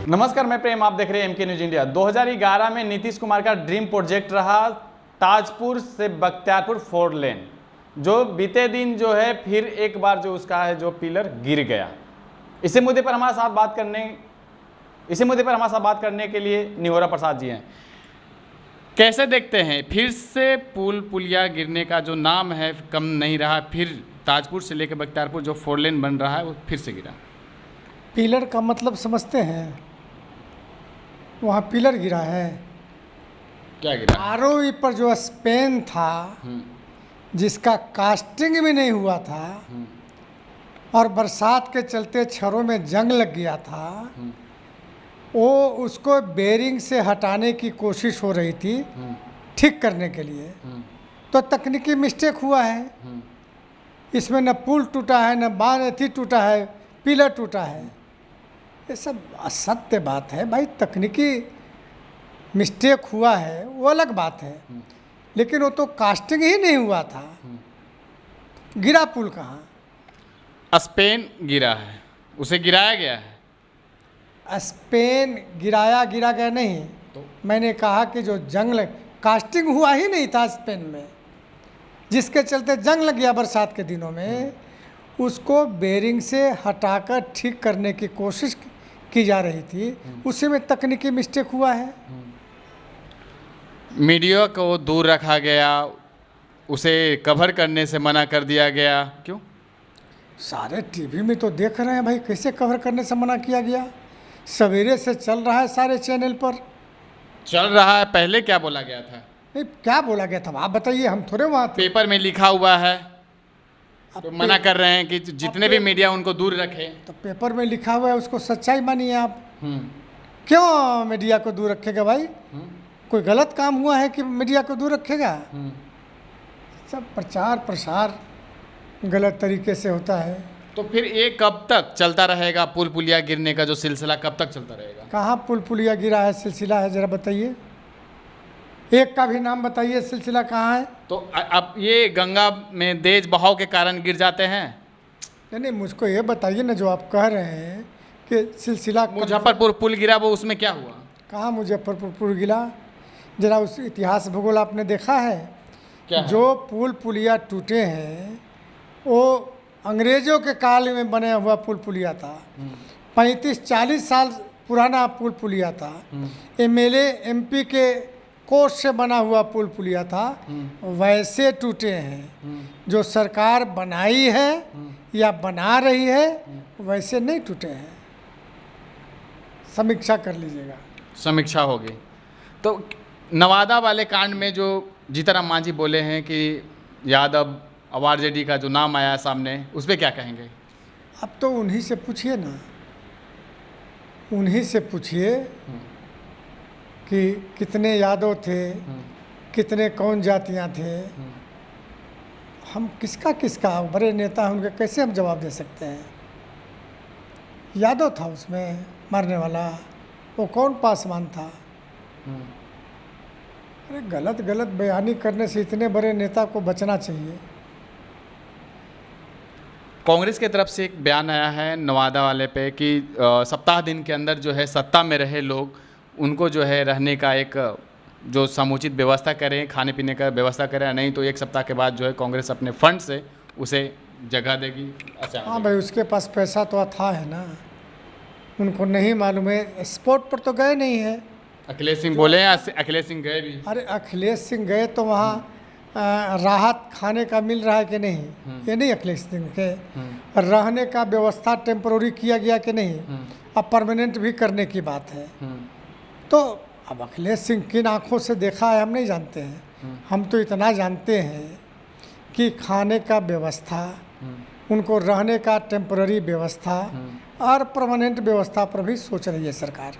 नमस्कार, मैं प्रेम, आप देख रहे हैं एमके न्यूज इंडिया। 2011 में नीतीश कुमार का ड्रीम प्रोजेक्ट रहा ताजपुर से बख्तियारपुर 4 लेन, जो बीते दिन जो है फिर एक बार जो उसका है जो पिलर गिर गया। इसी मुद्दे पर हमारे साथ बात करने के लिए निहोरा प्रसाद जी हैं। कैसे देखते हैं फिर से पुलिया गिरने का जो नाम है कम नहीं रहा, फिर ताजपुर से लेकर बख्तियारपुर जो 4 लेन बन रहा है वो फिर से गिरा। पिलर का मतलब समझते हैं? वहाँ पिलर गिरा है। क्या गिरा? आरओई पर जो स्पेन था जिसका कास्टिंग भी नहीं हुआ था और बरसात के चलते छरों में जंग लग गया था, वो उसको बेरिंग से हटाने की कोशिश हो रही थी ठीक करने के लिए, तो तकनीकी मिस्टेक हुआ है। इसमें न पुल टूटा है, न बांध टूटा है, पिलर टूटा है। ये सब असत्य बात है भाई। तकनीकी मिस्टेक हुआ है वो अलग बात है, लेकिन वो तो कास्टिंग ही नहीं हुआ था। गिरा पुल कहाँ? स्पेन गिरा है, उसे गिराया गया है। स्पेन गिरा गया नहीं तो मैंने कहा कि जो कास्टिंग हुआ ही नहीं था स्पेन में, जिसके चलते जंग लग गया बरसात के दिनों में, उसको बेरिंग से हटाकर ठीक करने की कोशिश की जा रही थी। उसी में तकनीकी मिस्टेक हुआ है। मीडिया को दूर रखा गया, उसे कवर करने से मना कर दिया गया। क्यों? सारे टीवी में तो देख रहे हैं भाई, कैसे कवर करने से मना किया गया। सवेरे से चल रहा है, सारे चैनल पर चल रहा है। पहले क्या बोला गया था? नहीं, क्या बोला गया था आप बताइए, हम थोड़े वहाँ थे। पेपर में लिखा हुआ है तो मना कर रहे हैं कि जितने भी मीडिया उनको दूर रखे। तो पेपर में लिखा हुआ है उसको सच्चाई मानिए आप। क्यों मीडिया को दूर रखेगा भाई? कोई गलत काम हुआ है कि मीडिया को दूर रखेगा? सब प्रचार प्रसार गलत तरीके से होता है। तो फिर ये कब तक चलता रहेगा? पुलिया गिरने का जो सिलसिला कब तक चलता रहेगा? कहाँ पुलिया गिरा है, सिलसिला है? ज़रा बताइए, एक का भी नाम बताइए, सिलसिला कहाँ है? तो अब ये गंगा में तेज बहाव के कारण गिर जाते हैं। नहीं, मुझको ये बताइए ना, जो आप कह रहे हैं कि सिलसिला मुजफ्फरपुर पुल गिरा, वो उसमें क्या हुआ? कहाँ मुजफ्फरपुर पुल गिरा? जरा उस इतिहास भूगोल आपने देखा है? क्या है? जो पुलिया टूटे हैं वो अंग्रेज़ों के काल में बने हुआ पुलिया था। 35-40 साल पुराना पुलिया था। MLA MP के कोर्स से बना हुआ पुलिया था। वैसे टूटे हैं। जो सरकार बनाई है या बना रही है वैसे नहीं टूटे हैं। समीक्षा कर लीजिएगा। समीक्षा होगी। तो नवादा वाले कांड में जो जीतनराम मांझी बोले हैं कि यादव RJD का जो नाम आया सामने, उस पर क्या कहेंगे? अब तो उन्हीं से पूछिए ना, उन्हीं से पूछिए कि कितने यादव थे, कितने कौन जातियां थे। हम किसका बड़े नेता हैं उनके कैसे हम जवाब दे सकते हैं? यादव था उसमें मारने वाला, वो कौन पासवान था? अरे गलत बयानी करने से इतने बड़े नेता को बचना चाहिए। कांग्रेस की तरफ से एक बयान आया है नवादा वाले पे कि सप्ताह दिन के अंदर जो है सत्ता में रहे लोग, उनको जो है रहने का एक जो समुचित व्यवस्था करें, खाने पीने का व्यवस्था करें, नहीं तो 1 सप्ताह के बाद जो है कांग्रेस अपने फंड से उसे जगह देगी। अच्छा, हाँ भाई, उसके पास पैसा तो था है ना, उनको नहीं मालूम है। स्पॉट पर तो गए नहीं है। अखिलेश सिंह बोले हैं, अखिलेश सिंह गए भी। अरे अखिलेश सिंह गए तो वहाँ राहत खाने का मिल रहा है कि नहीं? ये नहीं अखिलेश सिंह के रहने का व्यवस्था टेम्पोररी किया गया कि नहीं? अब परमानेंट भी करने की बात है। तो अब अखिलेश सिंह किन आँखों से देखा है हम नहीं जानते हैं। हम तो इतना जानते हैं कि खाने का व्यवस्था, उनको रहने का टेम्पोररी व्यवस्था और परमानेंट व्यवस्था पर भी सोच रही है सरकार।